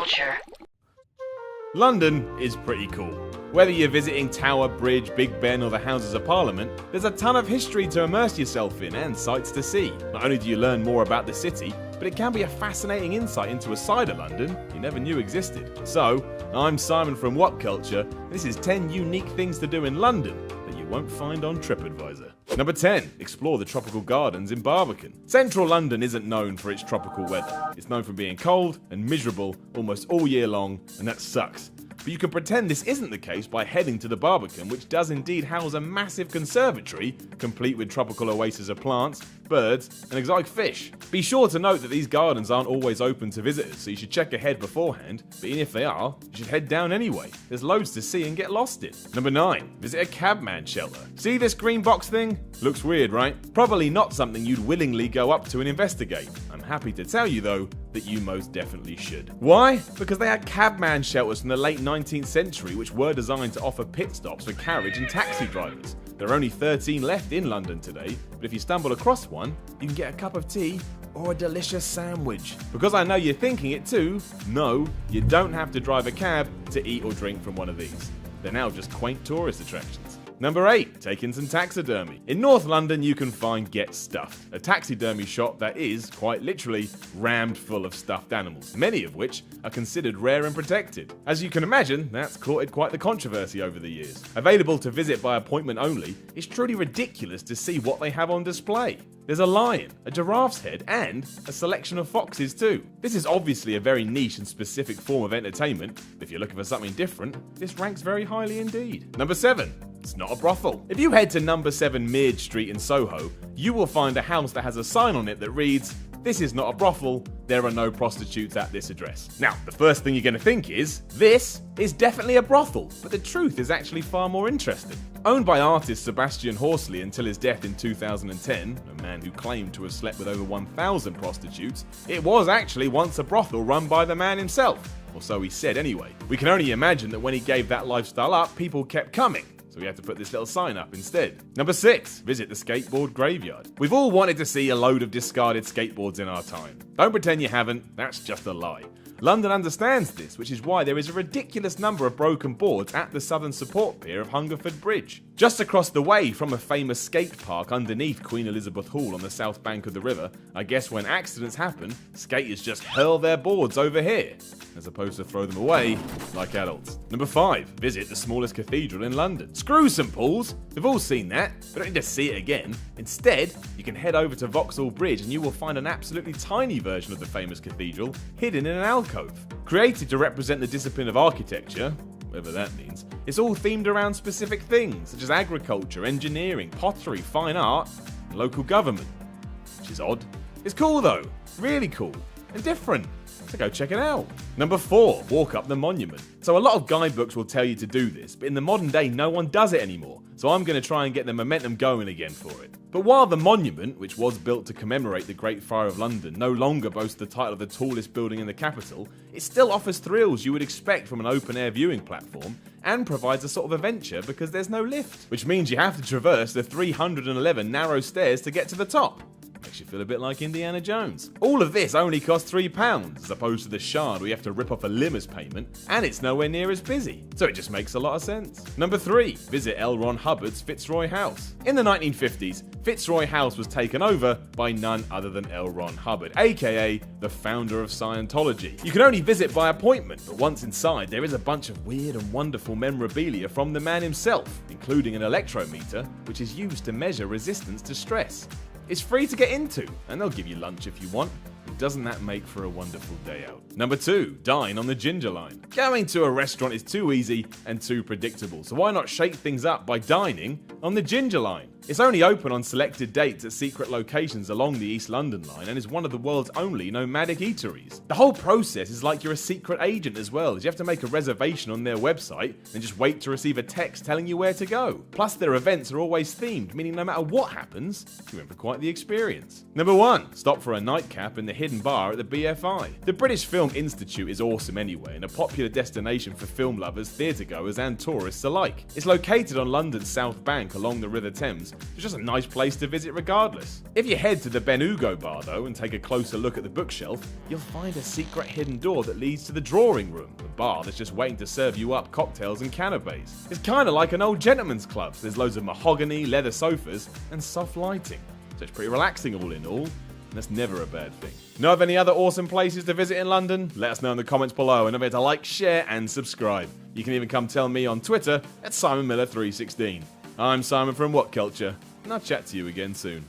culture. London is pretty cool. Whether you're visiting Tower Bridge, Big Ben or the Houses of Parliament, there's a ton of history to immerse yourself in and sights to see. Not only do you learn more about the city, but it can be a fascinating insight into a side of London you never knew existed. So, I'm Simon from What Culture, and this is 10 unique things to do in London that you won't find on TripAdvisor. Number 10. Explore the tropical gardens in Barbican. Central London isn't known for its tropical weather. It's known for being cold and miserable almost all year long, and that sucks. But you can pretend this isn't the case by heading to the Barbican, which does indeed house a massive conservatory, complete with tropical oases of plants, birds, and exotic fish. Be sure to note that these gardens aren't always open to visitors, so you should check ahead beforehand, but even if they are, you should head down anyway. There's loads to see and get lost in. Number 9. Visit a cabman shelter. See this green box thing? Looks weird, right? Probably not something you'd willingly go up to and investigate. I'm happy to tell you, though, that you most definitely should. Why? Because they had cabman shelters from the late 19th century which were designed to offer pit stops for carriage and taxi drivers. There are only 13 left in London today, but if you stumble across one, you can get a cup of tea or a delicious sandwich. Because I know you're thinking it too, no, you don't have to drive a cab to eat or drink from one of these. They're now just quaint tourist attractions. Number 8. Take in some taxidermy. In North London you can find Get Stuffed, a taxidermy shop that is, quite literally, rammed full of stuffed animals, many of which are considered rare and protected. As you can imagine, that's courted quite the controversy over the years. Available to visit by appointment only, it's truly ridiculous to see what they have on display. There's a lion, a giraffe's head, and a selection of foxes too. This is obviously a very niche and specific form of entertainment, but if you're looking for something different, this ranks very highly indeed. Number 7. It's not a brothel. If you head to number 7 Meard Street in Soho, you will find a house that has a sign on it that reads, "This is not a brothel, there are no prostitutes at this address." Now, the first thing you're going to think is, this is definitely a brothel, but the truth is actually far more interesting. Owned by artist Sebastian Horsley until his death in 2010, a man who claimed to have slept with over 1,000 prostitutes, it was actually once a brothel run by the man himself. Or so he said anyway. We can only imagine that when he gave that lifestyle up, people kept coming. So we had to put this little sign up instead. Number 6. Visit the skateboard graveyard. We've all wanted to see a load of discarded skateboards in our time. Don't pretend you haven't, that's just a lie. London understands this, which is why there is a ridiculous number of broken boards at the southern support pier of Hungerford Bridge. Just across the way from a famous skate park underneath Queen Elizabeth Hall on the south bank of the river, I guess when accidents happen, skaters just hurl their boards over here, as opposed to throw them away like adults. Number 5. Visit the smallest cathedral in London. Screw St Paul's, we've all seen that, but don't need to see it again. Instead, you can head over to Vauxhall Bridge and you will find an absolutely tiny version of the famous cathedral hidden in an alcove. Created to represent the discipline of architecture, whatever that means, it's all themed around specific things such as agriculture, engineering, pottery, fine art, and local government. Which is odd. It's cool though, really cool, and different. So go check it out. Number 4. Walk up the monument. So a lot of guidebooks will tell you to do this, but in the modern day no one does it anymore, so I'm going to try and get the momentum going again for it. But while the monument, which was built to commemorate the Great Fire of London, no longer boasts the title of the tallest building in the capital, it still offers thrills you would expect from an open-air viewing platform, and provides a sort of adventure because there's no lift, which means you have to traverse the 311 narrow stairs to get to the top. Makes you feel a bit like Indiana Jones. All of this only costs £3, as opposed to the Shard where you have to rip off a limmer's payment, and it's nowhere near as busy. So it just makes a lot of sense. Number 3. Visit L. Ron Hubbard's Fitzroy House. In the 1950s, Fitzroy House was taken over by none other than L. Ron Hubbard, aka the founder of Scientology. You can only visit by appointment, but once inside there is a bunch of weird and wonderful memorabilia from the man himself, including an electrometer, which is used to measure resistance to stress. It's free to get into, and they'll give you lunch if you want. Doesn't that make for a wonderful day out? Number 2. Dine on the Ginger Line. Going to a restaurant is too easy and too predictable, so why not shake things up by dining on the Ginger Line? It's only open on selected dates at secret locations along the East London line and is one of the world's only nomadic eateries. The whole process is like you're a secret agent as well, as you have to make a reservation on their website and just wait to receive a text telling you where to go. Plus their events are always themed, meaning no matter what happens, you're in for quite the experience. Number 1. Stop for a nightcap in the hidden bar at the BFI. The British Film Institute is awesome anyway and a popular destination for film lovers, theatregoers and tourists alike. It's located on London's South Bank along the River Thames. It's just a nice place to visit regardless. If you head to the Ben Hugo bar though and take a closer look at the bookshelf, you'll find a a secret hidden door that leads to the drawing room, a bar that's just waiting to serve you up cocktails and canapes. It's kinda like an old gentleman's club. There's loads of mahogany, leather sofas, and soft lighting. So it's pretty relaxing all in all, and that's never a bad thing. Know of any other awesome places to visit in London? Let us know in the comments below, and don't forget to like, share, and subscribe. You can even come tell me on Twitter at SimonMiller316. I'm Simon from What Culture, and I'll chat to you again soon.